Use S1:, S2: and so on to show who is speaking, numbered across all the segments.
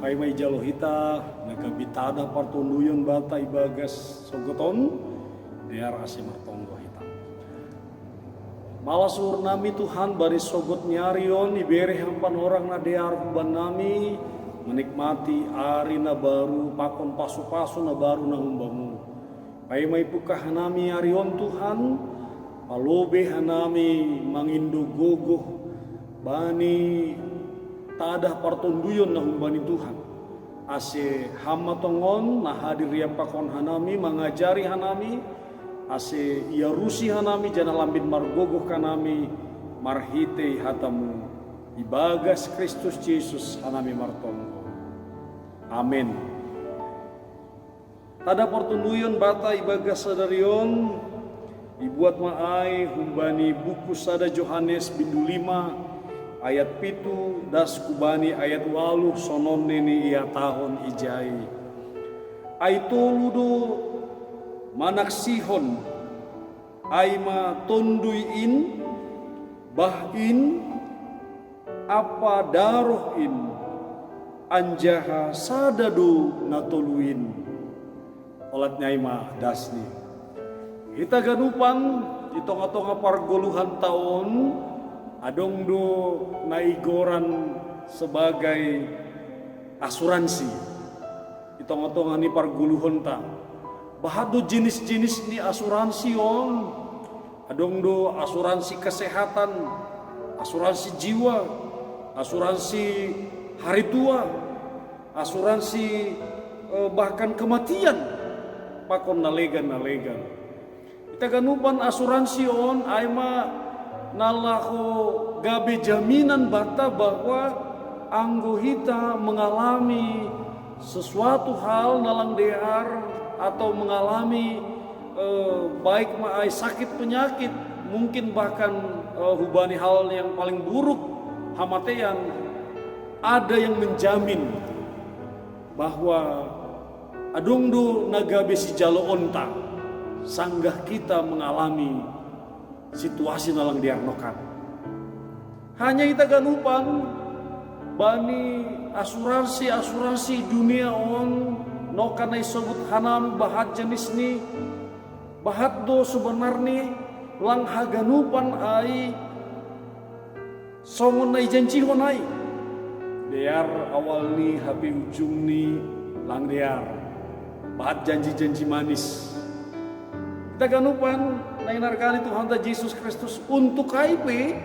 S1: pai mai jalo hita nagabitada partunduyun bata ibagas sogoton dear ase martonggo hita. Malasur nami Tuhan bari sogot nyarion ibere hampan orang na dear huban nami menikmati ari na baru pakon pasu-pasu na baru na humbamu. Pai mai pukah nami arion Tuhan palobe hanami mangindo gogoh bani tadah partonduyon na humbani Tuhan. Ase hama tongon na hadir yang pakon hanami mengajari hanami. Ase iarusi hanami jana lambin margogoh kanami marhite hatamu. Ibagas Kristus Yesus hanami martonggo. Amin. Tada partonduyon bata ibagas sadarion dibuat maai humbani buku sada Yohanes bindu 5 ayat pitu das kubani ayat waluh sonon nini ia tahun ijai. Aitoludo manaksihon aima tonduin bahin apa darohin anjaha sadadu natoluin olatnya ima dasni. Kita ganupan di tonga-tonga pargoluhan tahun adong do naigoran sebagai asuransi. Di tonga-tonga ni parguluhan ta. Bahado jenis-jenis ni asuransi on. Adong do asuransi kesehatan, asuransi jiwa, asuransi hari tua, asuransi bahkan kematian. Pakon nalegan. Kita ganupan asuransi on aima nalako gabe jaminan bata bahwa anggo hita mengalami sesuatu hal nalang dear atau mengalami baik maai sakit penyakit mungkin bahkan hubani hal yang paling buruk hamatean ada yang menjamin bahwa adungdu nagabe si jalo onta sanggah kita mengalami situasi nalang diarnokan. Hanya kita ganupan bani asuransi dunia on nokan ay sebut hanam bahat jenis ni bahat do sebenarnya lang haganupan ay songon ay janji honay dear awal ni habi ujung ni lang dear bahat janji manis. Kita ganupan nainar kali Tuhan ta Yesus Kristus untuk kaipe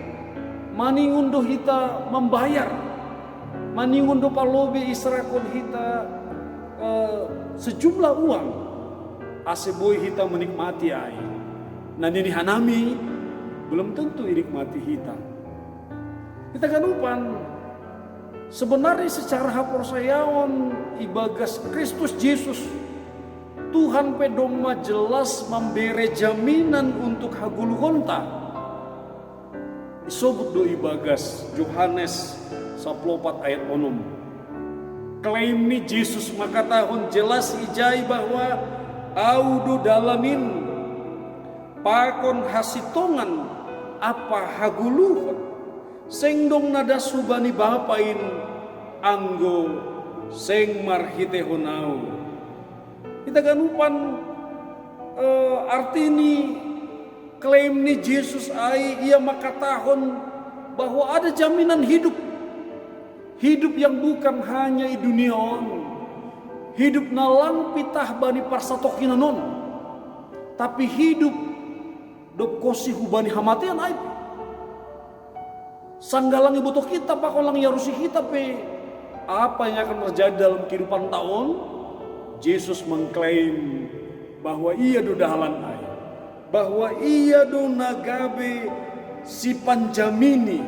S1: maningundo hita membayar maningundo palobe israkon hita sejumlah uang aseboy hita menikmati ai nanini hanami belum tentu menikmati hita. Kita ganupan sebenarnya secara haporsayaon ibagas Kristus Yesus Tuhan pedoma jelas memberi jaminan untuk haguluhonta. Disebut do ibagas Yohanes 14 ayat 6. Klaim ni Yesus maka tahun jelas ijai bahwa audo dalamin pakon hasitongan apa haguluhon sengdong nada subani bapain anggo seng marhite honau. Kita ganupan arti ini klaim ni Yesus ai ia makatahon bahwa ada jaminan hidup yang bukan hanya di dunia on hidup nalang pitah bani parsatokinanon tapi hidup dok kosi hubani hamatian ai sanggalang ibu kita pakolang yarusi kita pe apa yang akan terjadi dalam kehidupan tahun. Yesus mengklaim bahwa ia do dahalan ai, bahwa ia do nagabe si panjamini.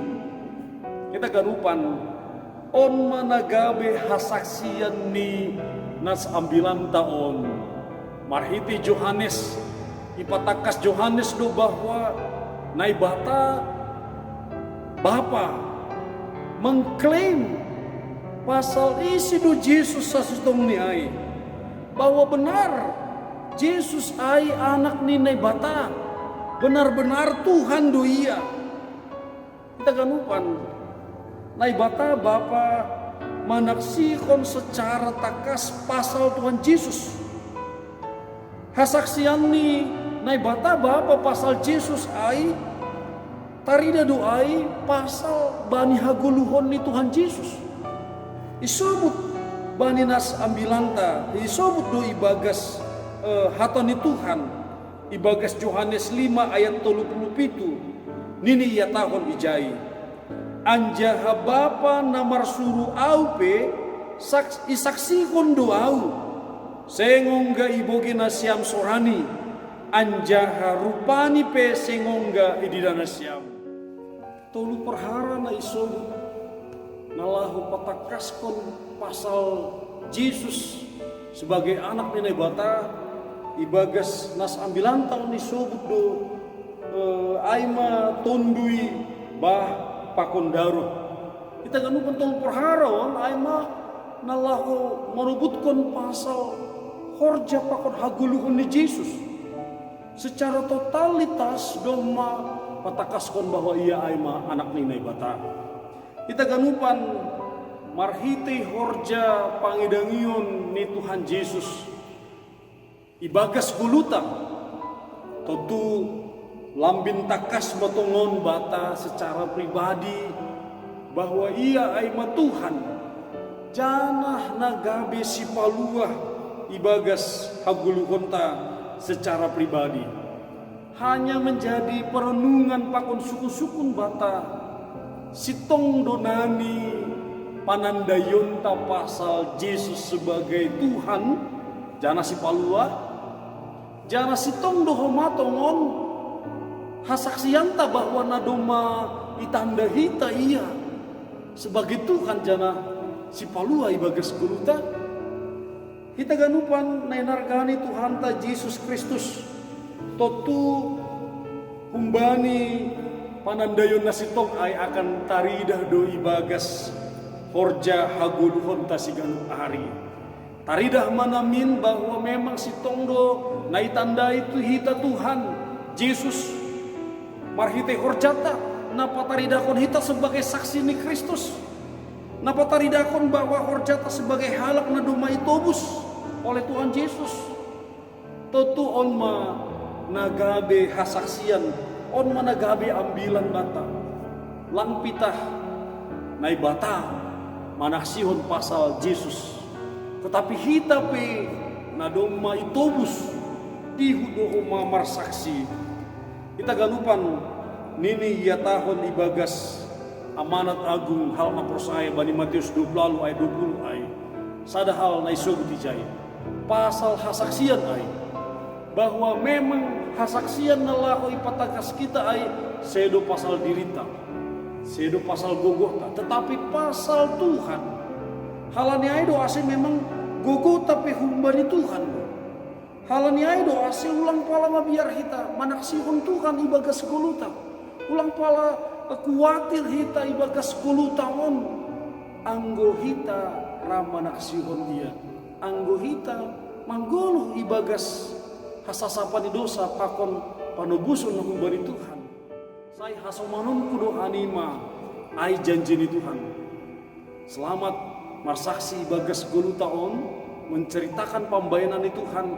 S1: Kita garupan on managabe hasaksian ni nas ambilan taon. Marhiti Yohanes, ipatakas Yohanes do bahwa naibata Bapa mengklaim pasal isi do Yesus sasutong ni ai. Bahwa benar Yesus ai anak ninai bata benar-benar Tuhan do ia. Kita ganupan nai bata Bapa manaksihon secara takas pasal Tuhan Yesus. Hasaksian ni nai bata bapa pasal Yesus ai tarida doai pasal bani haguluhon ni Tuhan Yesus. Isobut bani nas ambilanta, isobut do ibagas hatan ni Tuhan. Ibagas Yohanes 5 ayat 37. Nini ia tahun ijai. Anjaha bapa namar suru aupe isaksihon doau. Sengongga ibogi nasiam sorani. Anjaha rupani pe sengongga ididana siam. Tolu perhara na isobut nalahu patakaskon pasal Yesus sebagai anak nini bata. Ibagas nas ambilan tahun isobut do aima tondui bah pakondaru. Kita ganu pentol perharawan aima nalahu merubutkan pasal horja pakon haguluhun ni Yesus. Secara totalitas doma patakaskon bahwa ia aima anak ninai bata. Kita ganupan marhite horja pangidangion ni Tuhan Yesus. Ibagas guluta tentu lambin takas motongon bata secara pribadi bahwa ia aima Tuhan janah nagabe si paluah ibagas haguluhonta secara pribadi hanya menjadi perenungan pakon suku-sukun bata sitong donani panandayonta pasal Yesus sebagai Tuhan jana si paluah jana si tong doho matongon hasaksianta bahwa nadoma itanda hita iya sebagai Tuhan jana si palua ibagas guluta kita ganupan nainargani Tuhan ta Yesus Kristus totu humbani panandayon nasitong ay akan taridah do ibagas horja haguluhon ta si ganup hari. Taridah manamin bahwa memang si tongdo naitanda itu hita Tuhan Yesus marhite horjata napa taridakon hita sebagai saksi ni Kristus napa taridakon bahwa horjata sebagai halak na dumai tobus oleh Tuhan Yesus tentu onma nagabe hasaksian onma nagabe ambilan bata lang pitah nai bata manaksihon pasal Yesus. Tetapi hita pe nadoma itobus dihudo mamar saksi. Kita ganupan nini ia tahun ibagas amanat agung hal na persaya bani Matius 20 ayat 20 ay. Sada hal na isobut ijay. Pasal hasaksian ay bahwa memang hasaksian na lako ipatakas kita ay sedo pasal dirita. Sedo pasal gogota, tetapi pasal Tuhan. Halani ay do ase memang gogo tapi humbani Tuhan. Halani ay do ase ulang pala mabiar hita manaksihon Tuhan ibagas guluta. Ulang pala kuatir hita ibagas guluta on. Anggo hita ramanaksihon dia. Anggo hita manggoluh ibagas hasasapan dosa pakon panubusun na humbani Tuhan. Say hasomanon kudo anima ay janji ni Tuhan. Selamat marsaksi ibagas gulutaon menceritakan pambayanan ni Tuhan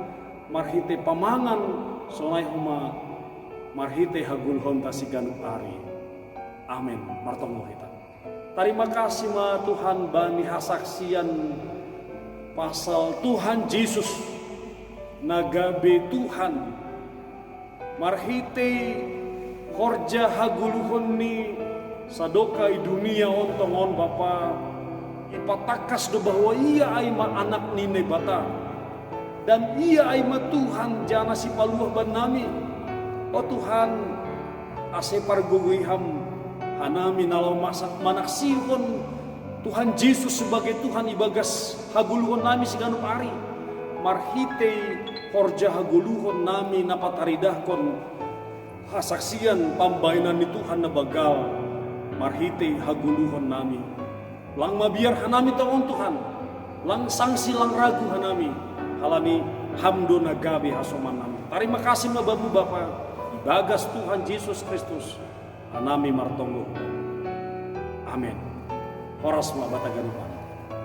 S1: marhite pamangan sonai huma marhite hagulhon tasiganup ari. Amin. Martongo kita. Terima kasih ma Tuhan bani hasaksian pasal Tuhan Yesus nagabe Tuhan marhite horja haguluhon ni sadoka i dunia ontongon Bapa ipatakas do bahwa ia aima anak nine bata dan ia aima Tuhan jana si paluah banami. O Tuhan ase pargugiham hanami nalau masak manaksihon Tuhan Yesus sebagai Tuhan ibagas haguluhon nami siganup ari marhite horja haguluhon nami napataridahkon hasaksian pambainan ni Tuhan na bagal marhite haguluhon nami lang mabiar hanami taon Tuhan lang sangsi lang ragu hanami halani hamdo nagabi hasoman nami. Terima kasih mababu Bapa ibagas Tuhan Yesus Kristus hanami martonggo. Amin. Horas mabata ganupan.